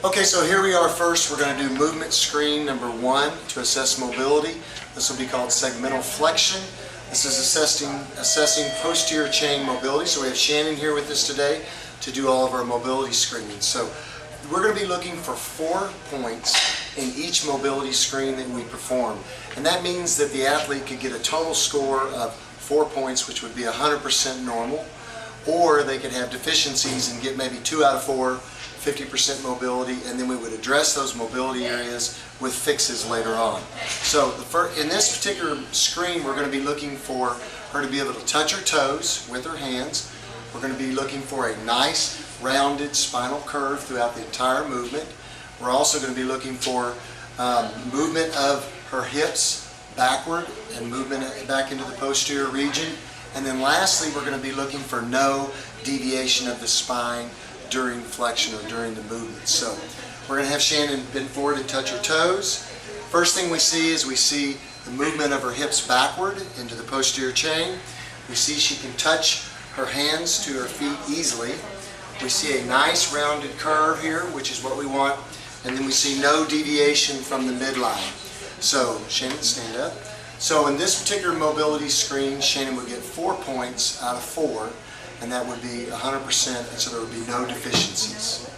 Okay, so here we are first. We're going to do movement screen number 1 to assess mobility. This will be called segmental flexion. This is assessing posterior chain mobility. So we have Shannon here with us today to do all of our mobility screening. So we're going to be looking for 4 points in each mobility screen that we perform. And that means that the athlete could get a total score of 4 points, which would be 100% normal. Or they could have deficiencies and get maybe 2 out of 4, 50% mobility, and then we would address those mobility areas with fixes later on. So in this particular screen, we're going to be looking for her to be able to touch her toes with her hands. We're going to be looking for a nice rounded spinal curve throughout the entire movement. We're also going to be looking for movement of her hips backward and movement back into the posterior region. And then lastly, we're going to be looking for no deviation of the spine during flexion or during the movement. So we're going to have Shannon bend forward and touch her toes. First thing we see is the movement of her hips backward into the posterior chain. We see she can touch her hands to her feet easily. We see a nice rounded curve here, which is what we want. And then we see no deviation from the midline. So Shannon, stand up. So in this particular mobility screen, Shannon would get 4 points out of 4, and that would be 100%, and so there would be no deficiencies.